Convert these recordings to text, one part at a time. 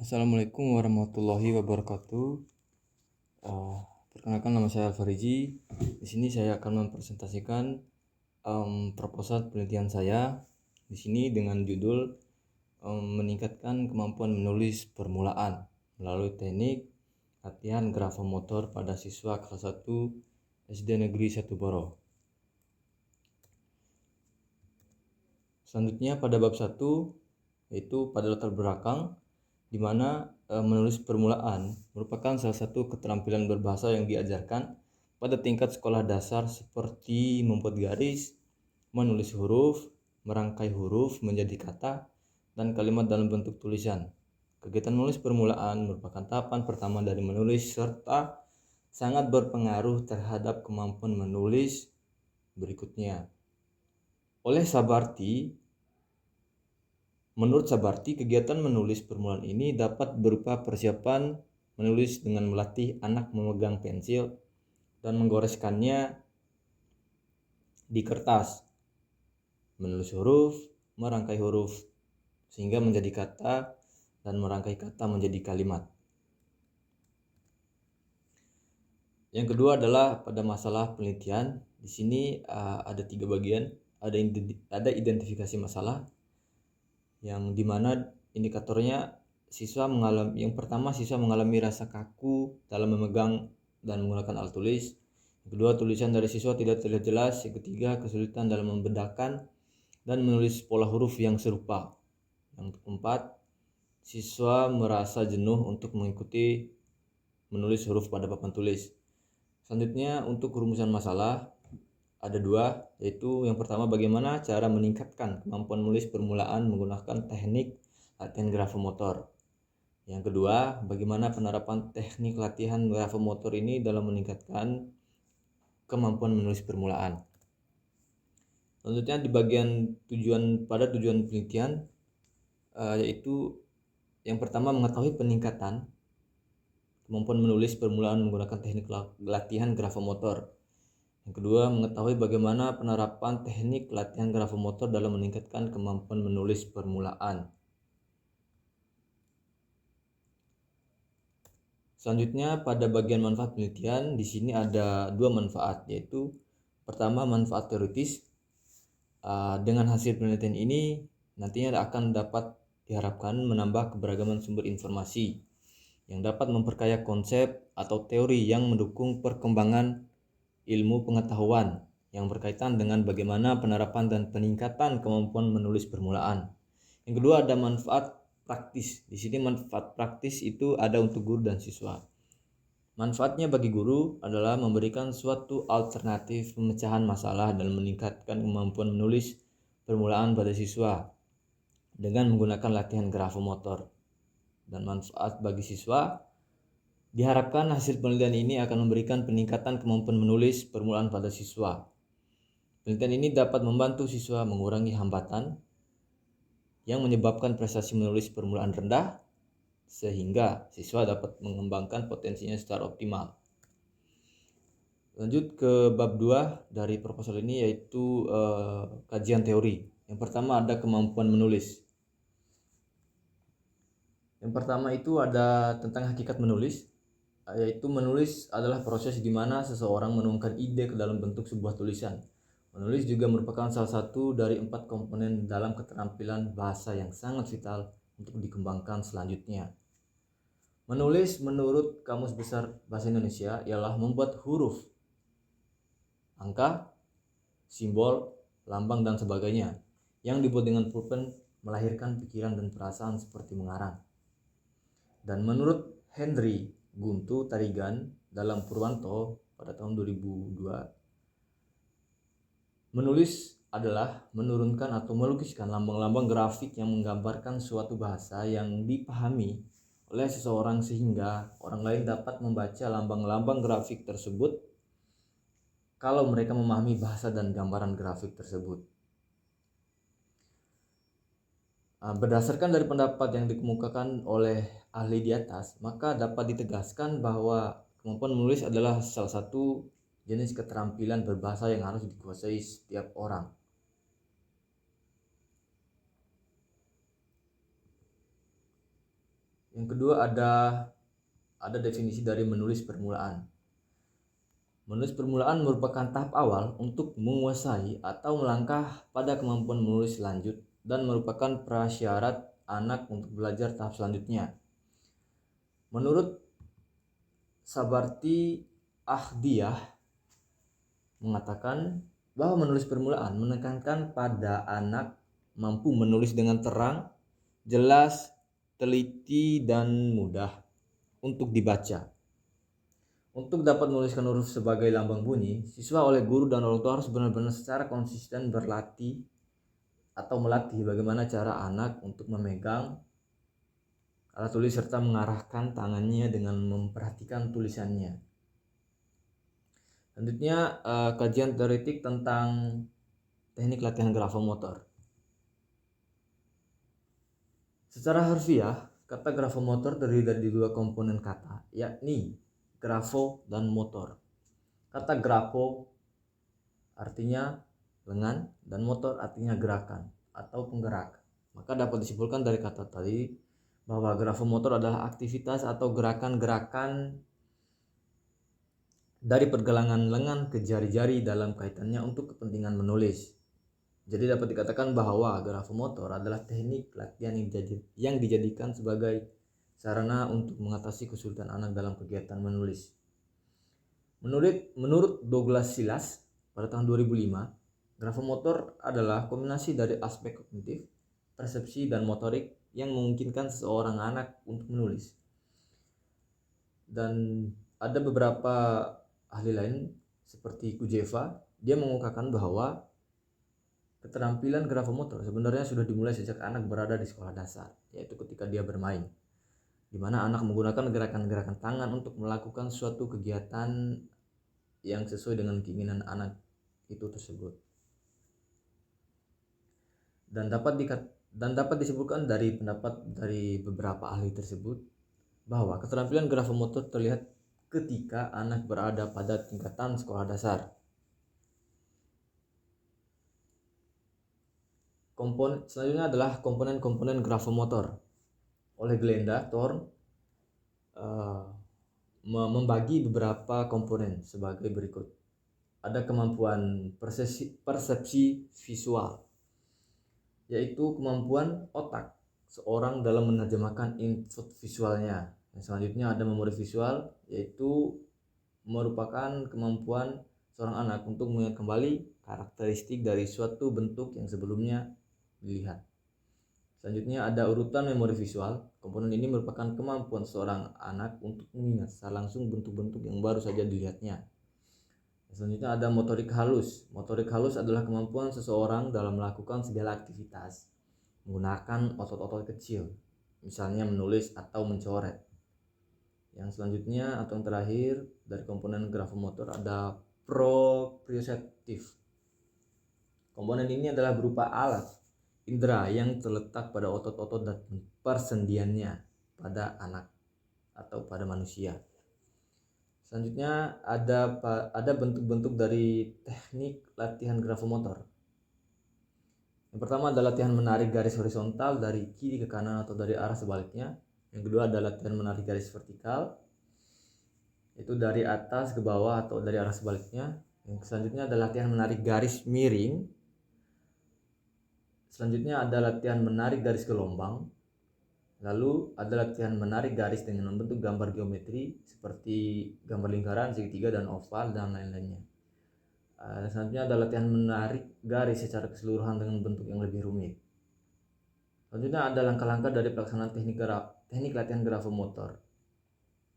Assalamualaikum warahmatullahi wabarakatuh. Perkenalkan, nama saya Alfariji. Di sini saya akan mempresentasikan proposal penelitian saya. Di sini dengan judul meningkatkan kemampuan menulis permulaan melalui teknik latihan grafomotor pada siswa kelas 1 SD Negeri 1 Boro. Selanjutnya pada bab 1 yaitu pada latar belakang, di mana menulis permulaan merupakan salah satu keterampilan berbahasa yang diajarkan pada tingkat sekolah dasar seperti membuat garis, menulis huruf, merangkai huruf menjadi kata, dan kalimat dalam bentuk tulisan. Kegiatan menulis permulaan merupakan tahapan pertama dari menulis serta sangat berpengaruh terhadap kemampuan menulis berikutnya. Menurut Sabarti, kegiatan menulis permulaan ini dapat berupa persiapan menulis dengan melatih anak memegang pensil dan menggoreskannya di kertas, menulis huruf, merangkai huruf sehingga menjadi kata, dan merangkai kata menjadi kalimat. Yang kedua adalah pada masalah penelitian. Di sini ada 3 bagian. Ada identifikasi masalah, yang dimana indikatornya yang pertama siswa mengalami rasa kaku dalam memegang dan menggunakan alat tulis. Yang kedua, tulisan dari siswa tidak terlihat jelas. Yang ketiga, kesulitan dalam membedakan dan menulis pola huruf yang serupa. Yang keempat, siswa merasa jenuh untuk mengikuti menulis huruf pada papan tulis. Selanjutnya, untuk rumusan masalah ada 2, yaitu yang pertama, bagaimana cara meningkatkan kemampuan menulis permulaan menggunakan teknik latihan grafomotor. Yang kedua, bagaimana penerapan teknik latihan grafomotor ini dalam meningkatkan kemampuan menulis permulaan. Selanjutnya di bagian tujuan penelitian, yaitu yang pertama, mengetahui peningkatan kemampuan menulis permulaan menggunakan teknik latihan grafomotor. Yang kedua, mengetahui bagaimana penerapan teknik latihan grafomotor dalam meningkatkan kemampuan menulis permulaan. Selanjutnya pada bagian manfaat penelitian, di sini ada 2 manfaat, yaitu pertama, manfaat teoritis. Dengan hasil penelitian ini nantinya akan dapat diharapkan menambah keberagaman sumber informasi yang dapat memperkaya konsep atau teori yang mendukung perkembangan ilmu pengetahuan yang berkaitan dengan bagaimana penerapan dan peningkatan kemampuan menulis permulaan. Yang kedua, ada manfaat praktis. Di sini manfaat praktis itu ada untuk guru dan siswa. Manfaatnya bagi guru adalah memberikan suatu alternatif pemecahan masalah dan meningkatkan kemampuan menulis permulaan pada siswa dengan menggunakan latihan grafomotor. Dan manfaat bagi siswa, diharapkan hasil penelitian ini akan memberikan peningkatan kemampuan menulis permulaan pada siswa. Penelitian ini dapat membantu siswa mengurangi hambatan yang menyebabkan prestasi menulis permulaan rendah, sehingga siswa dapat mengembangkan potensinya secara optimal. Lanjut ke bab 2 dari proposal ini, yaitu kajian teori. Yang pertama ada kemampuan menulis. Yang pertama itu ada tentang hakikat menulis, yaitu menulis adalah proses di mana seseorang menuangkan ide ke dalam bentuk sebuah tulisan. Menulis juga merupakan salah satu dari 4 komponen dalam keterampilan bahasa yang sangat vital untuk dikembangkan selanjutnya. Menulis menurut Kamus Besar Bahasa Indonesia ialah membuat huruf, angka, simbol, lambang, dan sebagainya yang dibuat dengan pulpen melahirkan pikiran dan perasaan seperti mengarang. Dan menurut Henry Guntu Tarigan dalam Purwanto pada tahun 2002, menulis adalah menurunkan atau melukiskan lambang-lambang grafik yang menggambarkan suatu bahasa yang dipahami oleh seseorang sehingga orang lain dapat membaca lambang-lambang grafik tersebut kalau mereka memahami bahasa dan gambaran grafik tersebut. Berdasarkan dari pendapat yang dikemukakan oleh ahli di atas, maka dapat ditegaskan bahwa kemampuan menulis adalah salah satu jenis keterampilan berbahasa yang harus dikuasai setiap orang. Yang kedua ada definisi dari menulis permulaan. Menulis permulaan merupakan tahap awal untuk menguasai atau melangkah pada kemampuan menulis lanjut dan merupakan prasyarat anak untuk belajar tahap selanjutnya. Menurut Sabarti Ahdiyah mengatakan bahwa menulis permulaan menekankan pada anak mampu menulis dengan terang, jelas, teliti, dan mudah untuk dibaca. Untuk dapat menuliskan huruf sebagai lambang bunyi, siswa oleh guru dan orang tua harus benar-benar secara konsisten berlatih atau melatih bagaimana cara anak untuk memegang alat tulis serta mengarahkan tangannya dengan memperhatikan tulisannya. Selanjutnya kajian teoretik tentang teknik latihan grafomotor. Secara harfiah, kata grafomotor terdiri dari dua komponen kata, yakni grafo dan motor. Kata grafo artinya lengan dan motor artinya gerakan atau penggerak. Maka dapat disimpulkan dari kata tadi bahwa grafomotor adalah aktivitas atau gerakan-gerakan dari pergelangan lengan ke jari-jari dalam kaitannya untuk kepentingan menulis. Jadi dapat dikatakan bahwa grafomotor adalah teknik latihan yang dijadikan sebagai sarana untuk mengatasi kesulitan anak dalam kegiatan menulis. Menurut Douglas Silas pada tahun 2005, grafomotor adalah kombinasi dari aspek kognitif, persepsi, dan motorik yang memungkinkan seseorang anak untuk menulis. Dan ada beberapa ahli lain seperti Kujeva, dia mengungkapkan bahwa keterampilan grafomotor sebenarnya sudah dimulai sejak anak berada di sekolah dasar, yaitu ketika dia bermain, di mana anak menggunakan gerakan-gerakan tangan untuk melakukan suatu kegiatan yang sesuai dengan keinginan anak itu tersebut. Dan dapat disebutkan dari pendapat dari beberapa ahli tersebut bahwa keterampilan grafomotor terlihat ketika anak berada pada tingkatan sekolah dasar. Selanjutnya adalah komponen-komponen grafomotor. Oleh Glenda Thorne membagi beberapa komponen sebagai berikut. Ada kemampuan persepsi visual, yaitu kemampuan otak seorang dalam menerjemahkan input visualnya. Yang selanjutnya ada memori visual, yaitu merupakan kemampuan seorang anak untuk mengingat kembali karakteristik dari suatu bentuk yang sebelumnya dilihat. Selanjutnya ada urutan memori visual. Komponen ini merupakan kemampuan seorang anak untuk mengingat secara langsung bentuk-bentuk yang baru saja dilihatnya. Selanjutnya ada motorik halus. Motorik halus adalah kemampuan seseorang dalam melakukan segala aktivitas menggunakan otot-otot kecil, misalnya menulis atau mencoret. Yang selanjutnya atau yang terakhir dari komponen grafomotor ada proprioseptif. Komponen ini adalah berupa alat indera yang terletak pada otot-otot dan persendiannya pada anak atau pada manusia. Selanjutnya ada bentuk-bentuk dari teknik latihan grafomotor. Yang pertama adalah latihan menarik garis horizontal dari kiri ke kanan atau dari arah sebaliknya. Yang kedua adalah latihan menarik garis vertikal, itu dari atas ke bawah atau dari arah sebaliknya. Yang selanjutnya adalah latihan menarik garis miring. Selanjutnya ada latihan menarik garis gelombang. Lalu ada latihan menarik garis dengan membentuk gambar geometri seperti gambar lingkaran, segitiga, dan oval, dan lain-lainnya. Selanjutnya ada latihan menarik garis secara keseluruhan dengan bentuk yang lebih rumit. Selanjutnya ada langkah-langkah dari pelaksanaan teknik latihan grafomotor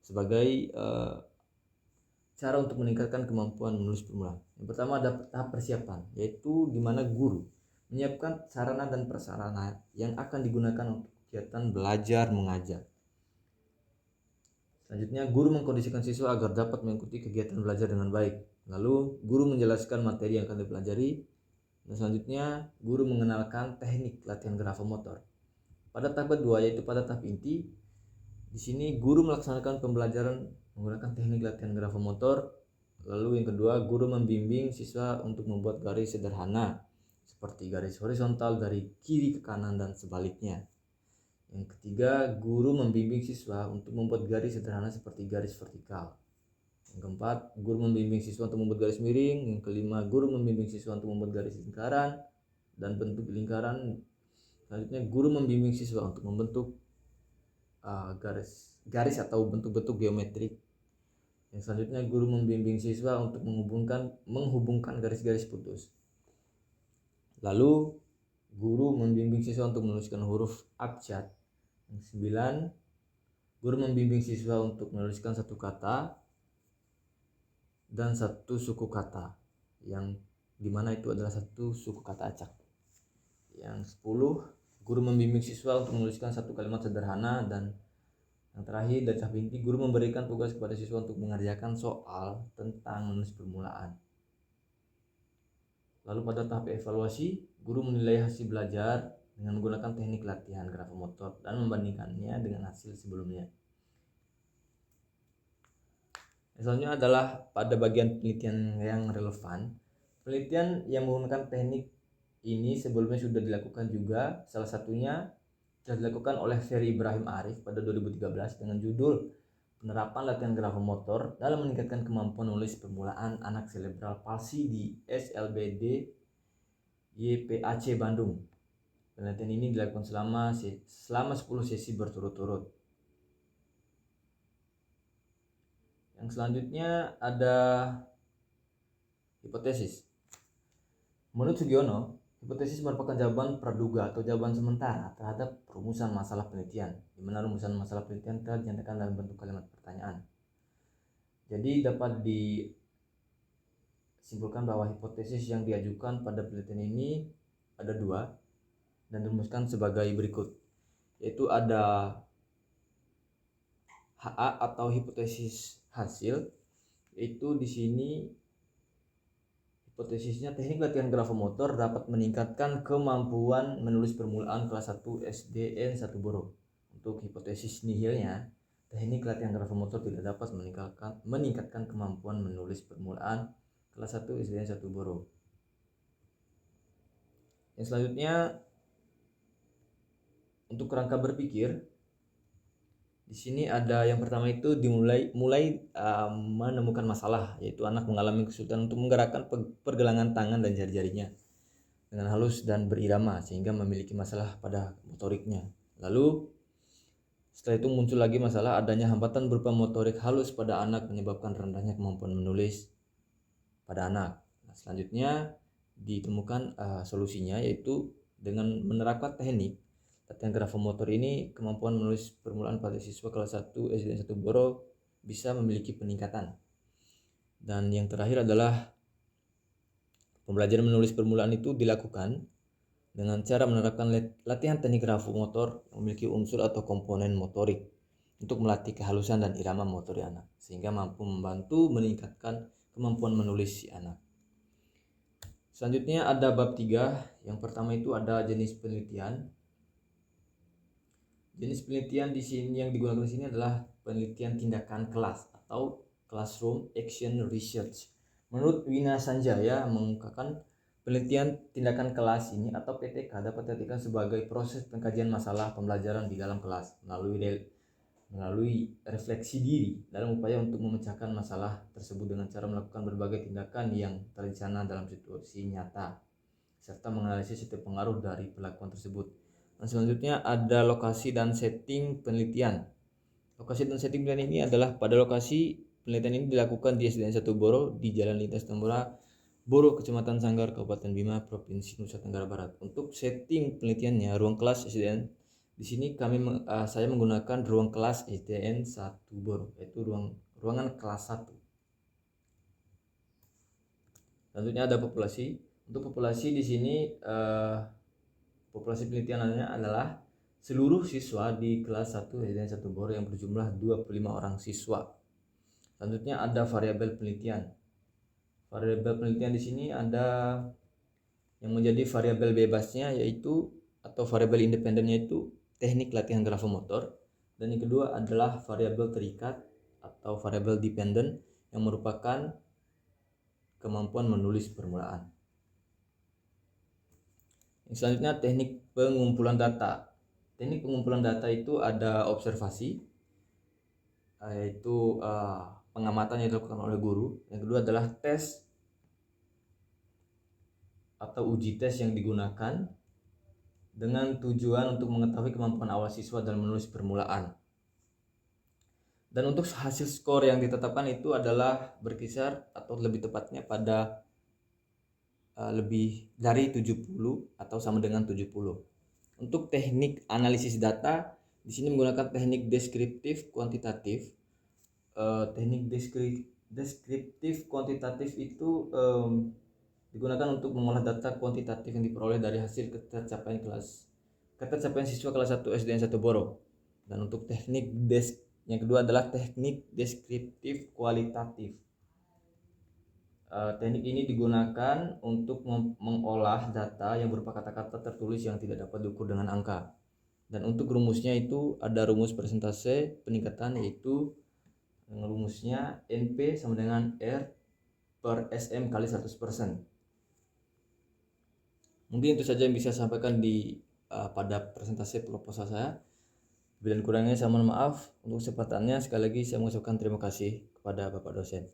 sebagai cara untuk meningkatkan kemampuan menulis permulaan. Yang pertama ada tahap persiapan, yaitu di mana guru menyiapkan sarana dan prasarana yang akan digunakan untuk kegiatan belajar mengajar. Selanjutnya, guru mengkondisikan siswa agar dapat mengikuti kegiatan belajar dengan baik. Lalu, guru menjelaskan materi yang akan dipelajari. Dan selanjutnya, guru mengenalkan teknik latihan grafomotor. Pada tahap kedua, yaitu pada tahap inti, di sini guru melaksanakan pembelajaran menggunakan teknik latihan grafomotor. Lalu yang kedua, guru membimbing siswa untuk membuat garis sederhana seperti garis horizontal dari kiri ke kanan dan sebaliknya. Yang ketiga, guru membimbing siswa untuk membuat garis sederhana seperti garis vertikal. Yang keempat, guru membimbing siswa untuk membuat garis miring. Yang kelima, guru membimbing siswa untuk membuat garis lingkaran dan bentuk lingkaran. Selanjutnya, guru membimbing siswa untuk membentuk garis atau bentuk-bentuk geometrik. Yang selanjutnya, guru membimbing siswa untuk menghubungkan garis-garis putus. Lalu, guru membimbing siswa untuk menuliskan huruf abjad. Yang 9, guru membimbing siswa untuk menuliskan satu kata dan satu suku kata, yang dimana itu adalah satu suku kata acak. Yang 10, guru membimbing siswa untuk menuliskan satu kalimat sederhana. Dan yang terakhir, dari tahap inti, guru memberikan tugas kepada siswa untuk mengerjakan soal tentang menulis permulaan. Lalu pada tahap evaluasi, guru menilai hasil belajar dengan menggunakan teknik latihan grafomotor dan membandingkannya dengan hasil sebelumnya. Selanjutnya adalah pada bagian penelitian yang relevan. Penelitian yang menggunakan teknik ini sebelumnya sudah dilakukan juga. Salah satunya sudah dilakukan oleh Ferry Ibrahim Arif pada 2013 dengan judul Penerapan Latihan Grafomotor dalam Meningkatkan Kemampuan Menulis Permulaan Anak Cerebral Palsy di SLBD YPAC Bandung. Penelitian ini dilakukan selama 10 sesi berturut-turut. Yang selanjutnya ada hipotesis. Menurut Sugiono, hipotesis merupakan jawaban praduga atau jawaban sementara terhadap rumusan masalah penelitian, di mana rumusan masalah penelitian telah dinyatakan dalam bentuk kalimat pertanyaan. Jadi dapat disimpulkan bahwa hipotesis yang diajukan pada penelitian ini ada dua dan dirumuskan sebagai berikut, yaitu ada HA atau hipotesis hasil, yaitu di sini hipotesisnya teknik latihan grafomotor dapat meningkatkan kemampuan menulis permulaan kelas 1 SDN 1 Boro. Untuk hipotesis nihilnya, teknik latihan grafomotor tidak dapat meningkatkan kemampuan menulis permulaan kelas 1 SDN 1 Boro. Yang selanjutnya, untuk kerangka berpikir, di sini ada yang pertama itu mulai menemukan masalah, yaitu anak mengalami kesulitan untuk menggerakkan pergelangan tangan dan jari-jarinya dengan halus dan berirama sehingga memiliki masalah pada motoriknya. Lalu setelah itu muncul lagi masalah adanya hambatan berupa motorik halus pada anak menyebabkan rendahnya kemampuan menulis pada anak. Nah, selanjutnya ditemukan solusinya, yaitu dengan menerapkan teknik latihan grafomotor ini, kemampuan menulis permulaan pada siswa kelas 1 SDN 1 Boro bisa memiliki peningkatan. Dan yang terakhir adalah pembelajaran menulis permulaan itu dilakukan dengan cara menerapkan latihan teknik grafomotor yang memiliki unsur atau komponen motorik untuk melatih kehalusan dan irama motorik anak, sehingga mampu membantu meningkatkan kemampuan menulis si anak. Selanjutnya ada bab 3. Yang pertama itu ada jenis penelitian. Jenis penelitian di sini yang digunakan di sini adalah penelitian tindakan kelas atau Classroom Action Research. Menurut Wina Sanjaya mengungkapkan penelitian tindakan kelas ini atau PTK dapat diartikan sebagai proses pengkajian masalah pembelajaran di dalam kelas melalui refleksi diri dalam upaya untuk memecahkan masalah tersebut dengan cara melakukan berbagai tindakan yang terencana dalam situasi nyata serta menganalisis setiap pengaruh dari perlakuan tersebut. Dan selanjutnya ada lokasi dan setting penelitian. Lokasi dan setting penelitian ini adalah pada lokasi penelitian ini dilakukan di SDN 1 Boro di Jalan Lintas Tambora, Boro, Kecamatan Sanggar, Kabupaten Bima, Provinsi Nusa Tenggara Barat. Untuk setting penelitiannya, ruang kelas SDN. Di sini saya menggunakan ruang kelas SDN 1 Boro, yaitu ruangan kelas 1. Selanjutnya ada populasi. Untuk populasi di sini populasi penelitiannya adalah seluruh siswa di kelas 1 SDN 1 Boro yang berjumlah 25 orang siswa. Selanjutnya ada variabel penelitian. Variabel penelitian di sini ada yang menjadi variabel bebasnya yaitu atau variabel independennya itu teknik latihan grafomotor, dan yang kedua adalah variabel terikat atau variabel dependent yang merupakan kemampuan menulis permulaan. Yang selanjutnya teknik pengumpulan data. Teknik pengumpulan data itu ada observasi, yaitu pengamatan yang dilakukan oleh guru. Yang kedua adalah tes atau uji tes yang digunakan dengan tujuan untuk mengetahui kemampuan awal siswa dalam menulis permulaan. Dan untuk hasil skor yang ditetapkan itu adalah berkisar atau lebih tepatnya pada lebih dari 70 atau sama dengan 70. Untuk teknik analisis data, di sini menggunakan teknik deskriptif kuantitatif. Teknik deskriptif kuantitatif itu digunakan untuk mengolah data kuantitatif yang diperoleh dari hasil ketercapaian siswa kelas 1 SDN 1 Boro. Dan untuk teknik yang kedua adalah teknik deskriptif kualitatif. Teknik ini digunakan untuk mengolah data yang berupa kata-kata tertulis yang tidak dapat diukur dengan angka. Dan untuk rumusnya itu ada rumus persentase peningkatan, yaitu rumusnya NP sama dengan R per SM kali 100%. Mungkin itu saja yang bisa saya sampaikan pada presentasi proposal saya. Bila kurangnya saya mohon maaf. Untuk kesempatannya sekali lagi saya mengucapkan terima kasih kepada Bapak dosen.